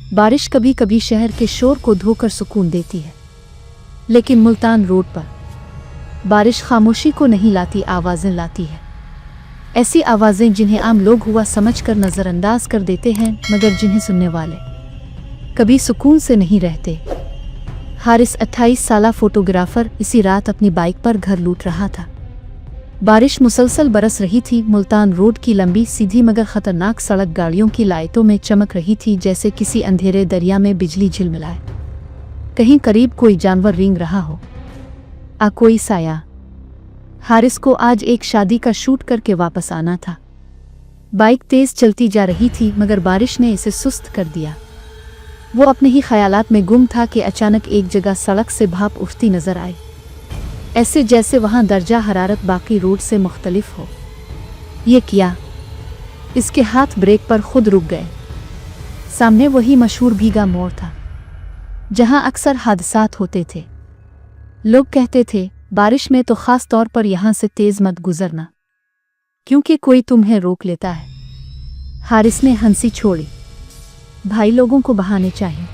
बारिश कभी कभी शहर के शोर को धोकर सुकून देती है, लेकिन मुल्तान रोड पर बारिश खामोशी को नहीं लाती, आवाज़ें लाती है। ऐसी आवाज़ें जिन्हें आम लोग हुआ समझकर नज़रअंदाज कर देते हैं, मगर जिन्हें सुनने वाले कभी सुकून से नहीं रहते। हारिस 28 साला फोटोग्राफर इसी रात अपनी बाइक पर घर लूट रहा था। बारिश मुसलसल बरस रही थी। मुल्तान रोड की लंबी सीधी मगर खतरनाक सड़क गाड़ियों की लाइटों में चमक रही थी, जैसे किसी अंधेरे दरिया में बिजली झिलमिलाए। कहीं करीब कोई जानवर रेंग रहा हो, कोई साया। हारिस को आज एक शादी का शूट करके वापस आना था। बाइक तेज चलती जा रही थी, मगर बारिश ने इसे सुस्त कर दिया। वो अपने ही ख्यालात में गुम था कि अचानक एक जगह सड़क से भाप उठती नजर आई, ऐसे जैसे वहां दर्जा हरारत बाकी रोड से मुख्तलिफ हो। ये किया, इसके हाथ ब्रेक पर खुद रुक गए। सामने वही मशहूर भीगा मोड़ था जहां अक्सर हादसात होते थे। लोग कहते थे बारिश में तो खास तौर पर यहां से तेज मत गुजरना, क्योंकि कोई तुम्हें रोक लेता है। हारिस ने हंसी छोड़ी। भाई, लोगों को बहाने चाहिए।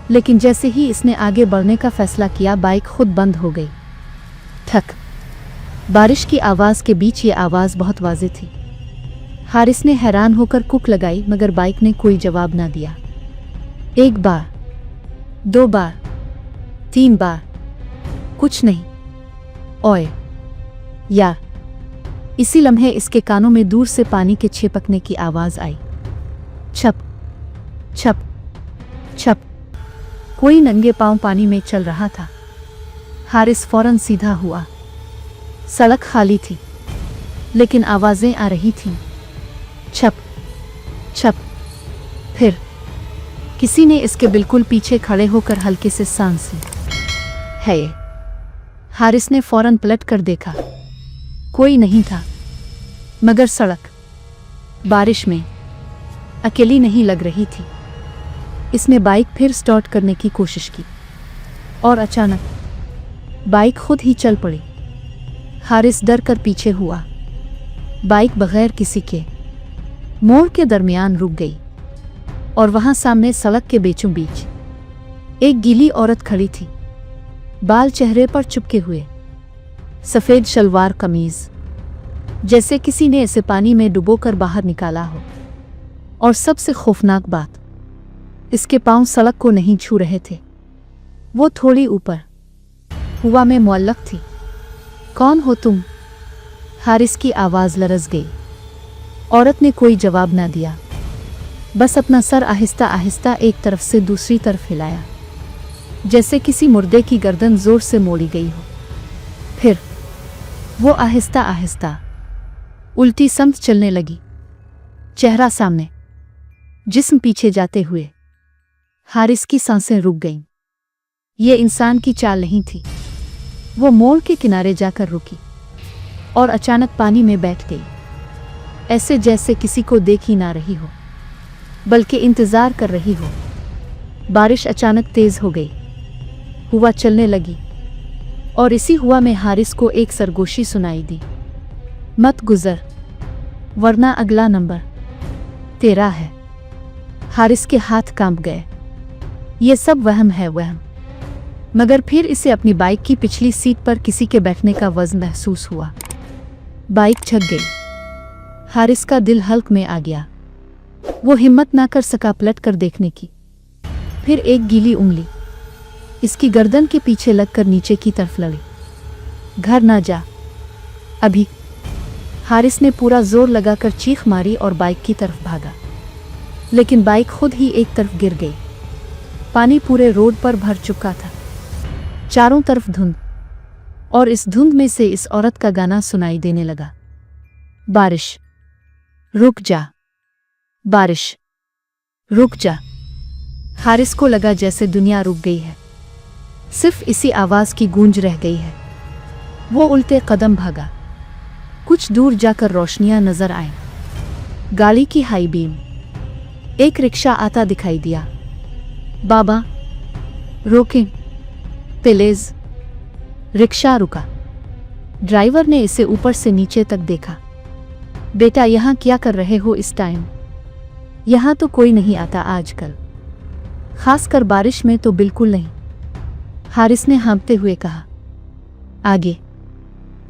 लेकिन जैसे ही इसने आगे बढ़ने का फैसला किया, बाइक खुद बंद हो गई। ठक। बारिश की आवाज़ के बीच ये आवाज़ बहुत वाज़ेह थी। हारिस ने हैरान होकर कुक लगाई, मगर बाइक ने कोई जवाब ना दिया। एक बार, 2 बार, 3 बार, कुछ नहीं। ओए यार! इसी लम्हे इसके कानों में दूर से पानी के छिपकने की आवाज़ आई। छप छप छप। कोई नंगे पांव पानी में चल रहा था। हारिस फौरन सीधा हुआ। सड़क खाली थी, लेकिन आवाज़ें आ रही थीं। छप छप। फिर किसी ने इसके बिल्कुल पीछे खड़े होकर हल्के से सांस ली। है ये? हारिस ने फौरन पलट कर देखा। कोई नहीं था, मगर सड़क बारिश में अकेली नहीं लग रही थी। इसने बाइक फिर स्टार्ट करने की कोशिश की और अचानक बाइक खुद ही चल पड़ी। हारिस डर कर पीछे हुआ। बाइक बगैर किसी के मोड़ के दरमियान रुक गई और वहां सामने सड़क के बीचों बीच एक गीली औरत खड़ी थी, बाल चेहरे पर चिपके हुए, सफ़ेद शलवार कमीज, जैसे किसी ने इसे पानी में डुबोकर बाहर निकाला हो। और सबसे खौफनाक बात, इसके पांव सड़क को नहीं छू रहे थे, वो थोड़ी ऊपर हवा में मुअल्लक थी। कौन हो तुम? हारिस की आवाज़ लरज़ गई। औरत ने कोई जवाब ना दिया, बस अपना सर आहिस्ता आहिस्ता एक तरफ से दूसरी तरफ हिलाया, जैसे किसी मुर्दे की गर्दन जोर से मोड़ी गई हो। फिर वो आहिस्ता आहिस्ता उल्टी समत चलने लगी, चेहरा सामने, जिस्म पीछे जाते हुए। हारिस की सांसें रुक गईं। ये इंसान की चाल नहीं थी। वो मोड़ के किनारे जाकर रुकी और अचानक पानी में बैठ गई, ऐसे जैसे किसी को देख ही ना रही हो, बल्कि इंतज़ार कर रही हो। बारिश अचानक तेज़ हो गई, हवा चलने लगी और इसी हुआ में हारिस को एक सरगोशी सुनाई दी। मत गुजर, वरना अगला नंबर तेरा है। हारिस के हाथ कांप गए। ये सब वहम है, वहम। मगर फिर इसे अपनी बाइक की पिछली सीट पर किसी के बैठने का वज़न महसूस हुआ। बाइक छक गई। हारिस का दिल हल्क में आ गया। वो हिम्मत ना कर सका पलट कर देखने की। फिर एक गीली उंगली इसकी गर्दन के पीछे लगकर नीचे की तरफ लड़ी। घर ना जा अभी। हारिस ने पूरा जोर लगाकर चीख मारी और बाइक की तरफ भागा, लेकिन बाइक खुद ही एक तरफ गिर गई। पानी पूरे रोड पर भर चुका था, चारों तरफ धुंध, और इस धुंध में से इस औरत का गाना सुनाई देने लगा। बारिश रुक जा, बारिश रुक जा। हारिस को लगा जैसे दुनिया रुक गई है, सिर्फ इसी आवाज़ की गूंज रह गई है। वो उल्टे कदम भागा। कुछ दूर जाकर रोशनियां नजर आईं। गाड़ी की हाई बीम, एक रिक्शा आता दिखाई दिया। बाबा रोकें प्लीज। रिक्शा रुका। ड्राइवर ने इसे ऊपर से नीचे तक देखा। बेटा, यहाँ क्या कर रहे हो इस टाइम? यहाँ तो कोई नहीं आता आजकल। खासकर बारिश में तो बिल्कुल नहीं, हारिस ने हाँफते हुए कहा। आगे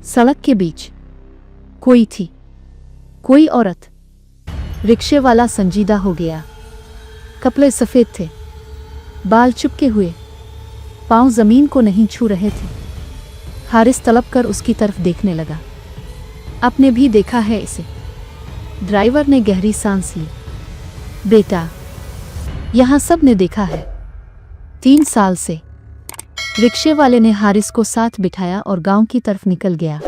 सड़क के बीच कोई थी, कोई औरत। रिक्शे वाला संजीदा हो गया। कपड़े सफ़ेद थे, बाल चिपके हुए, पाँव ज़मीन को नहीं छू रहे थे। हारिस तड़प कर उसकी तरफ देखने लगा। आपने भी देखा है इसे? ड्राइवर ने गहरी सांस ली। बेटा, यहाँ सब ने देखा है, 3 साल से। रिक्शे वाले ने हारिस को साथ बिठाया और गांव की तरफ निकल गया।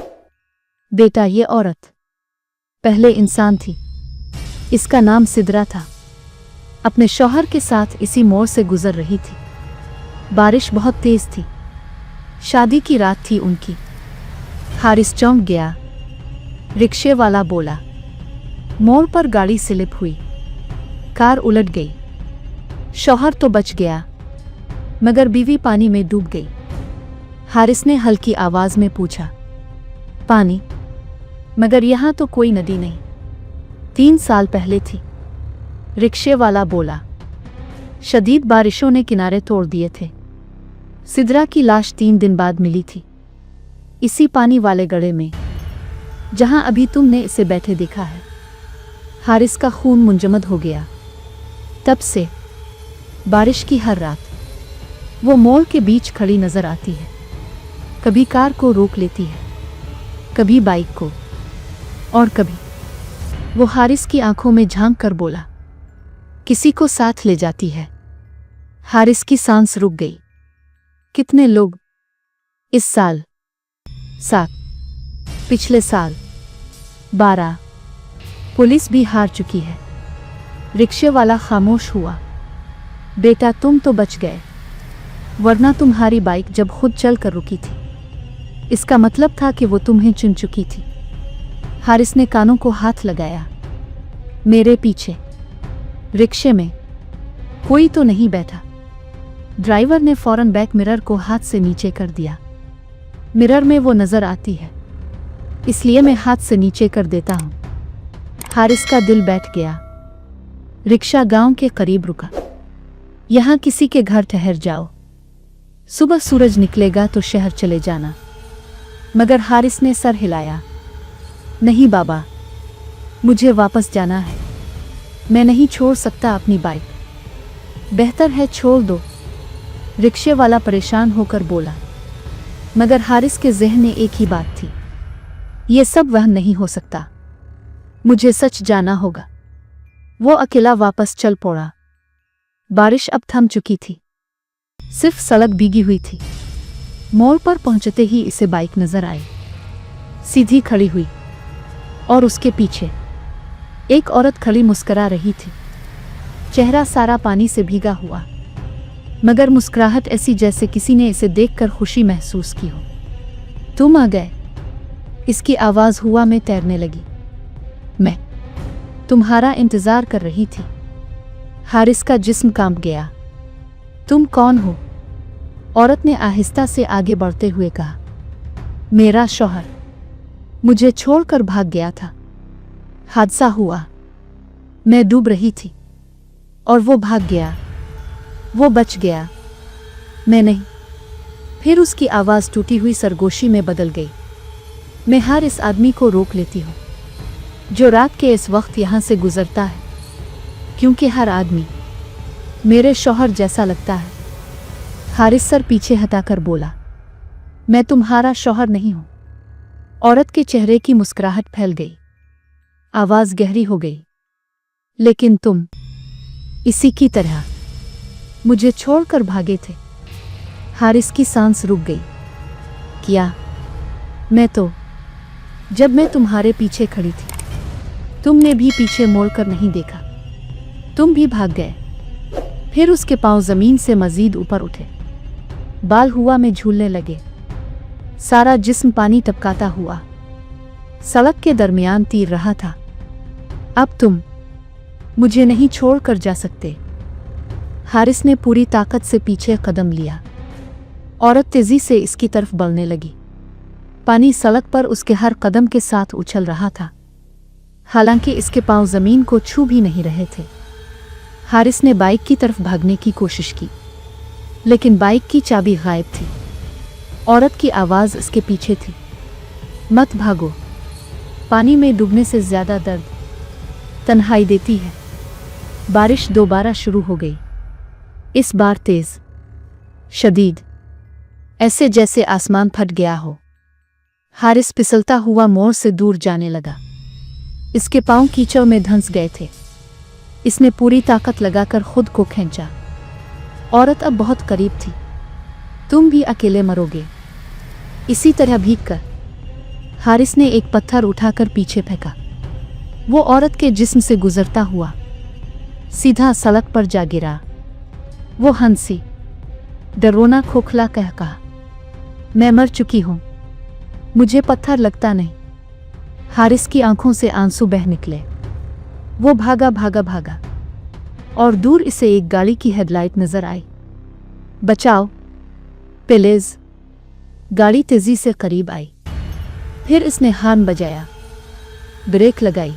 बेटा, ये औरत पहले इंसान थी। इसका नाम सिद्रा था। अपने शौहर के साथ इसी मोड़ से गुजर रही थी। बारिश बहुत तेज थी। शादी की रात थी उनकी। हारिस चौंक गया। रिक्शे वाला बोला। मोड़ पर गाड़ी स्लिप हुई, कार उलट गई। शौहर तो बच गया, मगर बीवी पानी में डूब गई। हारिस ने हल्की आवाज में पूछा, पानी? मगर यहाँ तो कोई नदी नहीं। 3 साल पहले थी, रिक्शे वाला बोला। शदीद बारिशों ने किनारे तोड़ दिए थे। सिद्रा की लाश 3 दिन बाद मिली थी, इसी पानी वाले गड्ढे में, जहां अभी तुमने इसे बैठे देखा है। हारिस का खून मुंजमद हो गया। तब से बारिश की हर रात वो मोड़ के बीच खड़ी नजर आती है। कभी कार को रोक लेती है, कभी बाइक को, और कभी वो हारिस की आंखों में झांक कर बोला, किसी को साथ ले जाती है। हारिस की सांस रुक गई। कितने लोग? इस साल 7, पिछले साल 12। पुलिस भी हार चुकी है। रिक्शे वाला खामोश हुआ। बेटा, तुम तो बच गए, वरना तुम्हारी बाइक जब खुद चल कर रुकी थी, इसका मतलब था कि वो तुम्हें चुन चुकी थी। हारिस ने कानों को हाथ लगाया। मेरे पीछे रिक्शे में कोई तो नहीं बैठा। ड्राइवर ने फौरन बैक मिरर को हाथ से नीचे कर दिया। मिरर में वो नजर आती है, इसलिए मैं हाथ से नीचे कर देता हूं। हारिस का दिल बैठ गया। रिक्शा गांव के करीब रुका। यहां किसी के घर ठहर जाओ, सुबह सूरज निकलेगा तो शहर चले जाना। मगर हारिस ने सर हिलाया। नहीं बाबा, मुझे वापस जाना है। मैं नहीं छोड़ सकता अपनी बाइक। बेहतर है छोड़ दो, रिक्शे वाला परेशान होकर बोला। मगर हारिस के ज़हन में एक ही बात थी, ये सब वह नहीं हो सकता, मुझे सच जाना होगा। वो अकेला वापस चल पड़ा। बारिश अब थम चुकी थी, सिर्फ सड़क भीगी हुई थी। मोड़ पर पहुंचते ही इसे बाइक नजर आई, सीधी खड़ी हुई, और उसके पीछे एक औरत खड़ी मुस्कुरा रही थी। चेहरा सारा पानी से भीगा हुआ, मगर मुस्कुराहट ऐसी जैसे किसी ने इसे देखकर खुशी महसूस की हो। तुम आ गए, इसकी आवाज़ हवा में तैरने लगी। मैं तुम्हारा इंतज़ार कर रही थी। हारिस का जिस्म कांप गया। तुम कौन हो? औरत ने आहिस्ता से आगे बढ़ते हुए कहा। मेरा शौहर मुझे छोड़कर भाग गया था। हादसा हुआ, मैं डूब रही थी और वो भाग गया। वो बच गया, मैं नहीं। फिर उसकी आवाज़ टूटी हुई सरगोशी में बदल गई। मैं हर इस आदमी को रोक लेती हूँ जो रात के इस वक्त यहाँ से गुजरता है, क्योंकि हर आदमी मेरे शौहर जैसा लगता है। हारिस सर पीछे हटाकर बोला, मैं तुम्हारा शौहर नहीं हूँ। औरत के चेहरे की मुस्कुराहट फैल गई, आवाज़ गहरी हो गई। लेकिन तुम इसी की तरह मुझे छोड़कर भागे थे। हारिस की सांस रुक गई। क्या? मैं तो जब मैं तुम्हारे पीछे खड़ी थी, तुमने भी पीछे मोड़कर नहीं देखा, तुम भी भाग गए। फिर उसके पांव जमीन से मजीद ऊपर उठे, बाल हवा में झूलने लगे, सारा जिस्म पानी टपकाता हुआ सड़क के दरमियान तीर रहा था। अब तुम मुझे नहीं छोड़कर जा सकते। हारिस ने पूरी ताकत से पीछे कदम लिया। औरत तेजी से इसकी तरफ बढ़ने लगी। पानी सड़क पर उसके हर कदम के साथ उछल रहा था, हालांकि इसके पांव जमीन को छू भी नहीं रहे थे। हारिस ने बाइक की तरफ भागने की कोशिश की, लेकिन बाइक की चाबी गायब थी। औरत की आवाज़ उसके पीछे थी, मत भागो, पानी में डूबने से ज़्यादा दर्द तन्हाई देती है। बारिश दोबारा शुरू हो गई, इस बार तेज, शदीद, ऐसे जैसे आसमान फट गया हो। हारिस फिसलता हुआ मोड़ से दूर जाने लगा। इसके पांव कीचड़ में धंस गए थे। इसने पूरी ताकत लगाकर खुद को खींचा। औरत अब बहुत करीब थी। तुम भी अकेले मरोगे, इसी तरह भीग कर। हारिस ने एक पत्थर उठाकर पीछे फेंका। वो औरत के जिस्म से गुजरता हुआ सीधा सड़क पर जा गिरा। वो हंसी, डरोना खोखला कहा, मैं मर चुकी हूं, मुझे पत्थर लगता नहीं। हारिस की आंखों से आंसू बह निकले। वो भागा और दूर इसे एक गाड़ी की हेडलाइट नजर आई। बचाओ प्लीज। गाड़ी तेजी से करीब आई। फिर इसने हॉर्न बजाया, ब्रेक लगाई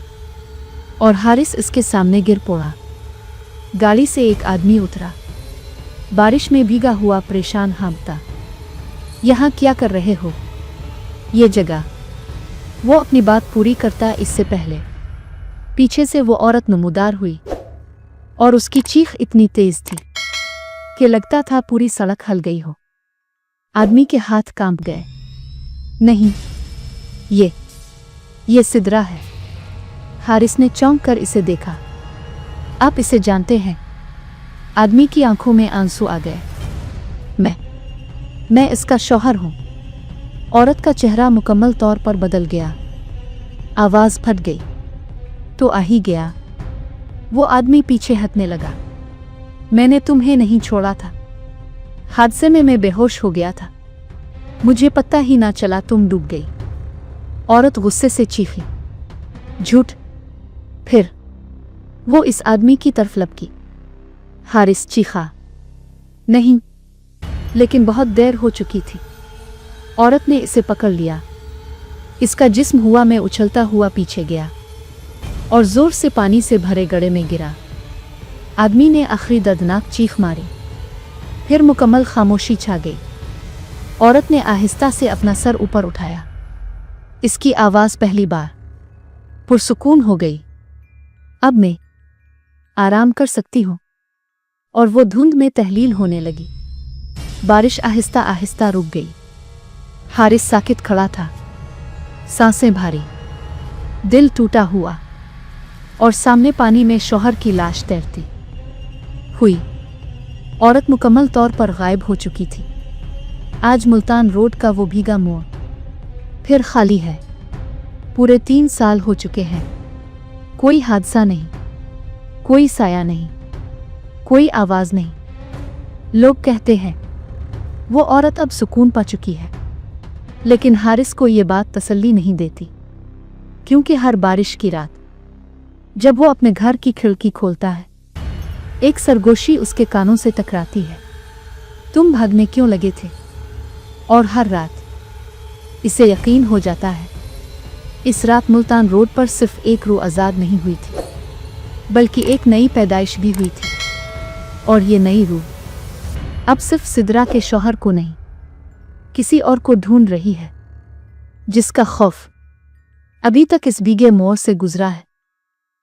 और हारिस इसके सामने गिर पड़ा। गाड़ी से एक आदमी उतरा, बारिश में भीगा हुआ परेशान हाँफता। यहाँ क्या कर रहे हो? ये जगह। वो अपनी बात पूरी करता इससे पहले पीछे से वो औरत नमूदार हुई और उसकी चीख इतनी तेज थी कि लगता था पूरी सड़क हल गई हो। आदमी के हाथ कांप गए। नहीं, ये सिद्रा है। हारिस ने चौंक कर इसे देखा। आप इसे जानते हैं? आदमी की आंखों में आंसू आ गए। मैं इसका शौहर हूं। औरत का चेहरा मुकम्मल तौर पर बदल गया। आवाज फट गई। तो आ ही गया। वो आदमी पीछे हटने लगा। मैंने तुम्हें नहीं छोड़ा था। हादसे में मैं बेहोश हो गया था, मुझे पता ही ना चला तुम डूब गई। औरत गुस्से से चीखी, झूठ। फिर वो इस आदमी की तरफ लपकी। हारिस चीखा, नहीं, लेकिन बहुत देर हो चुकी थी। औरत ने इसे पकड़ लिया। इसका जिस्म हुआ में उछलता हुआ पीछे गया और जोर से पानी से भरे गड्ढे में गिरा। आदमी ने आखिरी दर्दनाक चीख मारी। फिर मुकम्मल खामोशी छा गई। औरत ने आहिस्ता से अपना सर ऊपर उठाया। इसकी आवाज़ पहली बार पुरसुकून हो गई। अब मैं आराम कर सकती हूँ। और वो धुंध में तहलील होने लगी। बारिश आहिस्ता आहिस्ता रुक गई। हारिस साकित खड़ा था, सांसें भारी, दिल टूटा हुआ, और सामने पानी में शौहर की लाश तैरती हुई। औरत मुकम्मल तौर पर गायब हो चुकी थी। आज मुल्तान रोड का वो भीगा मोड़ फिर खाली है। पूरे 3 साल हो चुके हैं। कोई हादसा नहीं, कोई साया नहीं, कोई आवाज नहीं। लोग कहते हैं वो औरत अब सुकून पा चुकी है, लेकिन हारिस को ये बात तसल्ली नहीं देती, क्योंकि हर बारिश की रात जब वो अपने घर की खिड़की खोलता है, एक सरगोशी उसके कानों से टकराती है, तुम भागने क्यों लगे थे? और हर रात इसे यकीन हो जाता है, इस रात मुल्तान रोड पर सिर्फ एक रूह आज़ाद नहीं हुई थी, बल्कि एक नई पैदाइश भी हुई थी। और ये नई रूह अब सिर्फ सिद्रा के शौहर को नहीं, किसी और को ढूंढ रही है, जिसका खौफ अभी तक इस भीगे मोड़ से गुजरा है।